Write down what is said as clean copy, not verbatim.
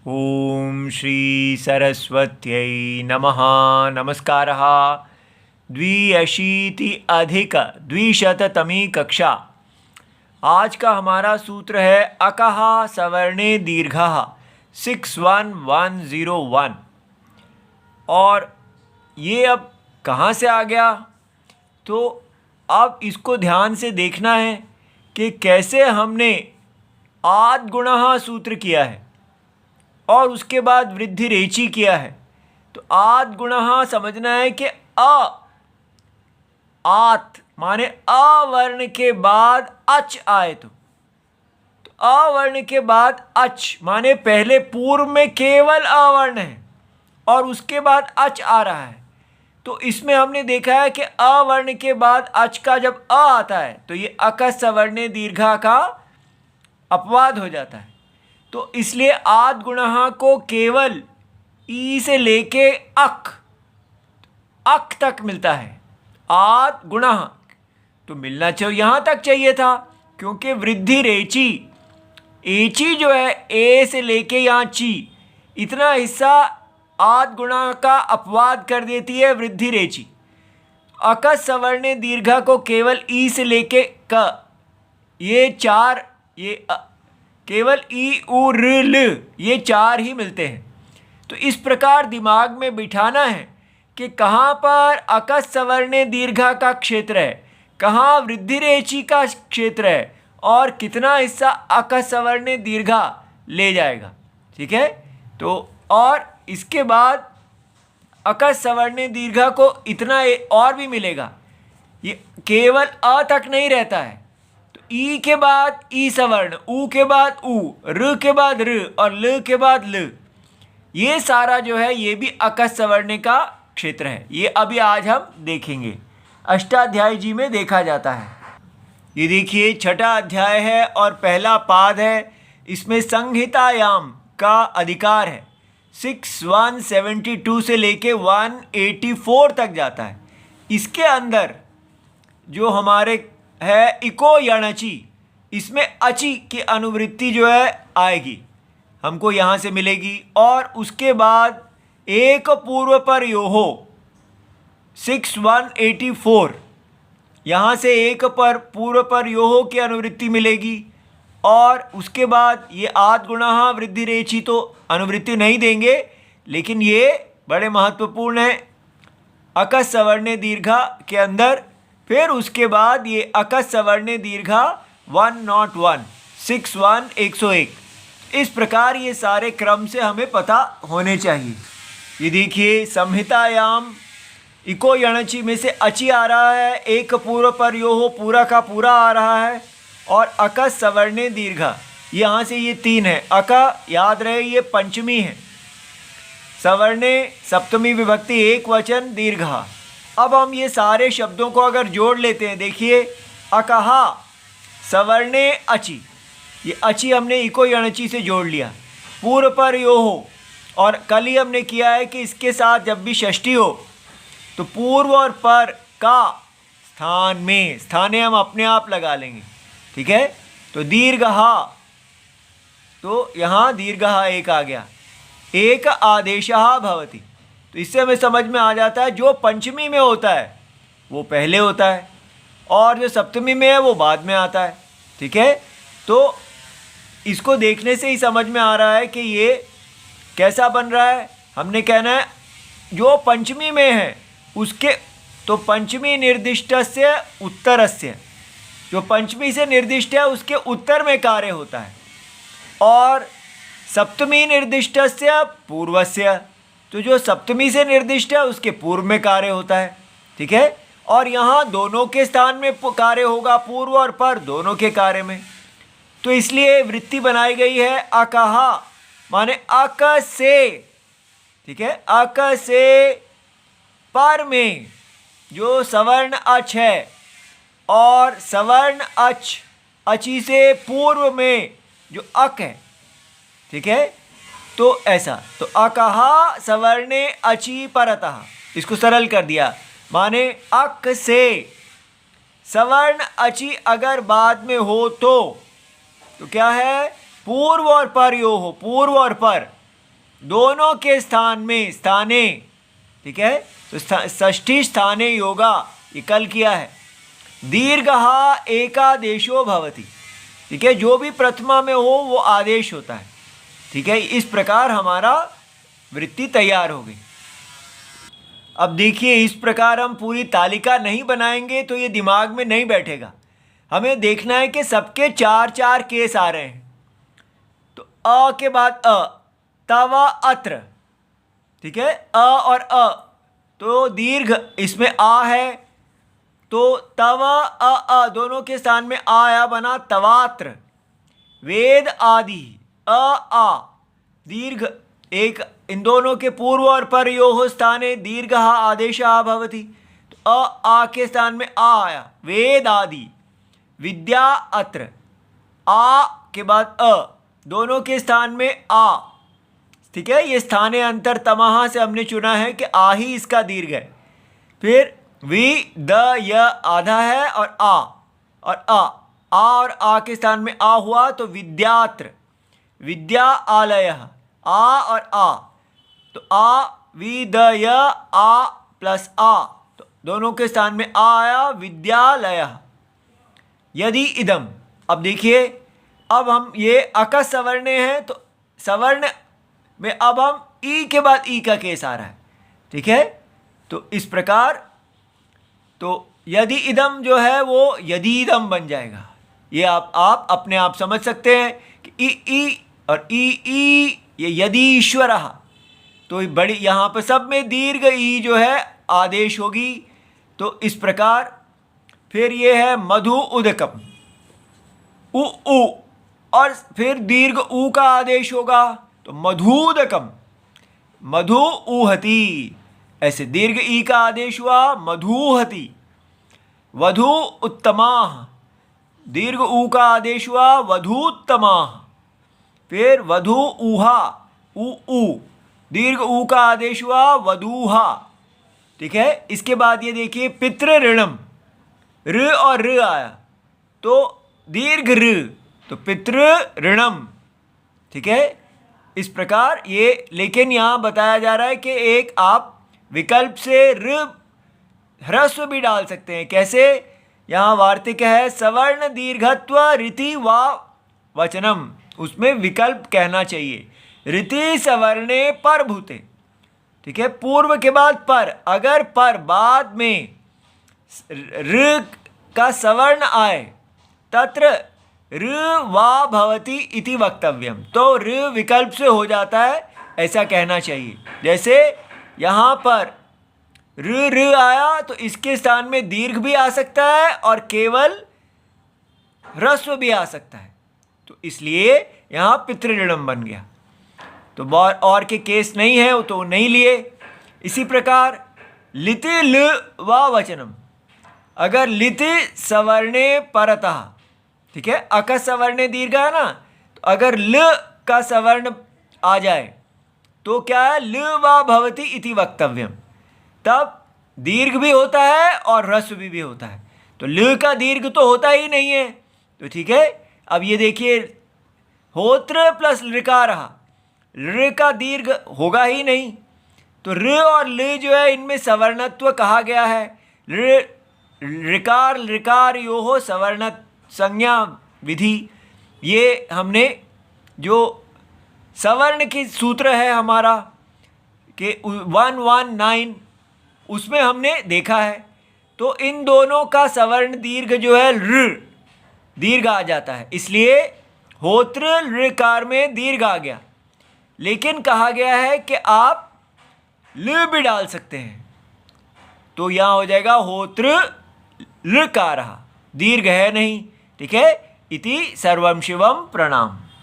ओम श्री सरस्वत्यै नमः। नमस्कारः। 82 अधिक 200तमी कक्षा। आज का हमारा सूत्र है अकः सवर्णे दीर्घः 61101। और ये अब कहाँ से आ गया, तो अब इसको ध्यान से देखना है कि कैसे हमने आद् गुणः सूत्र किया है और उसके बाद वृद्धि रेची किया है। तो आद् गुणः समझना है कि आत माने अवर्ण के बाद अच आए तो अवर्ण के बाद अच माने पहले पूर्व में केवल अवर्ण है और उसके बाद अच आ रहा है। तो इसमें हमने देखा है कि अवर्ण के बाद अच का जब अ आता है तो ये अक सवर्णे दीर्घा का अपवाद हो जाता है। तो इसलिए आद् गुणः को केवल ई से लेके अक तक मिलता है। आद् गुणः तो मिलना चाहिए, यहाँ तक चाहिए था, क्योंकि वृद्धि रेची एची जो है ए से लेके यहाँ ची इतना हिस्सा आद् गुणः का अपवाद कर देती है वृद्धि रेची। अक सवर्णे दीर्घा को केवल ई से लेके क ये चार केवल ई उ र ल ये चार ही मिलते हैं। तो इस प्रकार दिमाग में बिठाना है कि कहाँ पर अक सवर्णे दीर्घा का क्षेत्र है, कहाँ वृद्धि रेची का क्षेत्र है और कितना हिस्सा अक सवर्णे दीर्घा ले जाएगा। ठीक है। तो और इसके बाद अक सवर्णे दीर्घा को इतना और भी मिलेगा, ये केवल अ तक नहीं रहता है। ई के बाद ई सवर्ण, ऊ के बाद ऊ, र के बाद र और ल के बाद ल, ये सारा जो है ये भी अक सवर्ण का क्षेत्र है। ये अभी आज हम देखेंगे, अष्टाध्यायी जी में देखा जाता है। ये देखिए छठा अध्याय है और पहला पाद है। इसमें संहितायाम का अधिकार है 6172 से लेके 184 तक जाता है। इसके अंदर जो हमारे है इको यणचि, इसमें अचि की अनुवृत्ति जो है आएगी, हमको यहाँ से मिलेगी। और उसके बाद एक पूर्व पर योहो 6184, यहाँ से एक पर पूर्व पर योहो की अनुवृत्ति मिलेगी। और उसके बाद ये आद् गुणः वृद्धि रेची तो अनुवृत्ति नहीं देंगे, लेकिन ये बड़े महत्वपूर्ण है अक सवर्णे दीर्घा के अंदर। फिर उसके बाद ये अक सवर्णे दीर्घा 101 61 101। इस प्रकार ये सारे क्रम से हमें पता होने चाहिए। ये देखिए संहितायाम इको यणचि में से अचि आ रहा है, एक पूर्व पर यो हो पूरा का पूरा आ रहा है, और अक सवर्णे दीर्घा यहाँ से ये तीन है। अक याद रहे ये पंचमी है, सवर्णे सप्तमी विभक्ति एक वचन दीर्घा। अब हम ये सारे शब्दों को अगर जोड़ लेते हैं, देखिए अकहा सवर्णे अचि, ये अचि हमने इको यणचि से जोड़ लिया। पूर्व पर यो हो, और कल ही हमने किया है कि इसके साथ जब भी षष्ठी हो तो पूर्व और पर का स्थान में स्थाने हम अपने आप लगा लेंगे। ठीक है। तो दीर्घहा, तो यहाँ दीर्घहा एक आ गया, एक आदेशः भवति। तो इससे हमें समझ में आ जाता है जो पंचमी में होता है वो पहले होता है और जो सप्तमी में है वो बाद में आता है। ठीक है। तो इसको देखने से ही समझ में आ रहा है कि ये कैसा बन रहा है। हमने कहना है जो पंचमी में है उसके, तो पंचमी निर्दिष्टस्य उत्तरस्य, जो पंचमी से निर्दिष्ट है उसके उत्तर में कार्य होता है, और सप्तमी निर्दिष्टस्य पूर्वस्य, तो जो सप्तमी से निर्दिष्ट है उसके पूर्व में कार्य होता है। ठीक है। और यहाँ दोनों के स्थान में कार्य होगा, पूर्व और पर दोनों के कार्य में। तो इसलिए वृत्ति बनाई गई है अकहा माने अक से। ठीक है। अक से पर में जो सवर्ण अच है और सवर्ण अचि से पूर्व में जो अक है। ठीक है। तो ऐसा, तो अकहा सवर्णे अचि परतः, इसको सरल कर दिया, माने अक से सवर्ण अचि अगर बाद में हो तो क्या है, पूर्व और पर यो हो, पूर्व और पर, दोनों के स्थान में, स्थाने, ठीक है, तो षष्ठी स्थाने योगा, ये कल किया है। दीर्घहा एकादेशो भवति, ठीक है, जो भी प्रथमा में हो वो आदेश होता है, ठीक है। इस प्रकार हमारा वृत्ति तैयार हो गई। अब देखिए, इस प्रकार हम पूरी तालिका नहीं बनाएंगे तो ये दिमाग में नहीं बैठेगा। हमें देखना है कि सबके 4-4 केस आ रहे हैं। तो अ के बाद अ, तव अत्र, ठीक है, अ और अ, तो दीर्घ इसमें आ है, तो तव अ दोनों के स्थान में आ आया, बना तवात्र। वेद आदि अ आ, दीर्घ एक, इन दोनों के पूर्व और पर योः स्थाने दीर्घ आदेश भवति। तो आ के स्थान में आ आया, वेद आदि। विद्या अत्र, आ के बाद अ, दोनों के स्थान में आ, ठीक है। ये स्थाने अंतर तमहा से हमने चुना है कि आ ही इसका दीर्घ है। फिर वि द य आधा है और आ और आ के स्थान में आ हुआ, तो विद्यात्र, विद्या आलयः, आ और आ, तो आ वि द य आ प्लस आ, तो दोनों के स्थान में आ आया, विद्यालयः। यदि इदम, अब देखिए, अब हम ये अक सवर्णे हैं, तो सवर्ण में अब हम ई के बाद ई का केस आ रहा है, ठीक है। तो इस प्रकार, तो यदि इदम जो है वो यदि इदम बन जाएगा। ये आप अपने आप समझ सकते हैं कि ई और ई ये यदि ईश्वर, तो बड़ी यहाँ पर सब में दीर्घ ई जो है आदेश होगी। तो इस प्रकार फिर ये है मधु उदकम, उ और फिर दीर्घ ऊ का आदेश होगा, तो मधुदकम, मधु ऊहति, ऐसे दीर्घ ई का आदेश हुआ, मधुहति। वधु उत्तमाः, दीर्घ ऊ का आदेश हुआ, वधूत्तमाः। फिर वधु ऊहा, ऊ दीर्घ ऊ का आदेश हुआ, वधूहा, ठीक है। इसके बाद ये देखिए, पितृ ऋणम, र और र आया, तो दीर्घ र, तो पितृ ऋणम, ठीक है। इस प्रकार ये, लेकिन यहाँ बताया जा रहा है कि एक आप विकल्प से र ह्रस्व भी डाल सकते हैं। कैसे? यहाँ वार्तिक है, सवर्ण दीर्घत्व रीति व वचनम, उसमें विकल्प कहना चाहिए। रीति सवर्णे पर भूते, ठीक है, पूर्व के बाद पर, अगर पर बाद में र का सवर्ण आए, तत्र र वा भवति इति वक्तव्यम, तो र विकल्प से हो जाता है, ऐसा कहना चाहिए। जैसे यहाँ पर र आया, तो इसके स्थान में दीर्घ भी आ सकता है और केवल ह्रस्व भी आ सकता है, तो इसलिए यहाँ पितृऋणम बन गया। तो और के केस नहीं है, वो तो नहीं लिए। इसी प्रकार लिति ल व वचनम, अगर लिति सवर्णे परतः, ठीक है, अक सवर्णे दीर्घ है ना, तो अगर ल का सवर्ण आ जाए तो क्या है, ल व भवति इति वक्तव्यम, तब दीर्घ भी होता है और ह्रस्व भी होता है। तो ल का दीर्घ तो होता ही नहीं है, तो ठीक है। अब ये देखिए, होत्र प्लस ऋकार, ऋ का दीर्घ होगा ही नहीं, तो ऋ और ल जो है इनमें सवर्णत्व कहा गया है। ऋकार ऋकार योः सवर्ण संज्ञा विधि, ये हमने जो सवर्ण की सूत्र है हमारा कि 119, उसमें हमने देखा है। तो इन दोनों का सवर्ण दीर्घ जो है ऋ दीर्घ आ जाता है, इसलिए होत्र ऋकार में दीर्घ आ गया। लेकिन कहा गया है कि आप ल भी डाल सकते हैं, तो यहाँ हो जाएगा होत्र ऋकारः, दीर्घ है नहीं, ठीक है। इति सर्वं शिवम प्रणाम।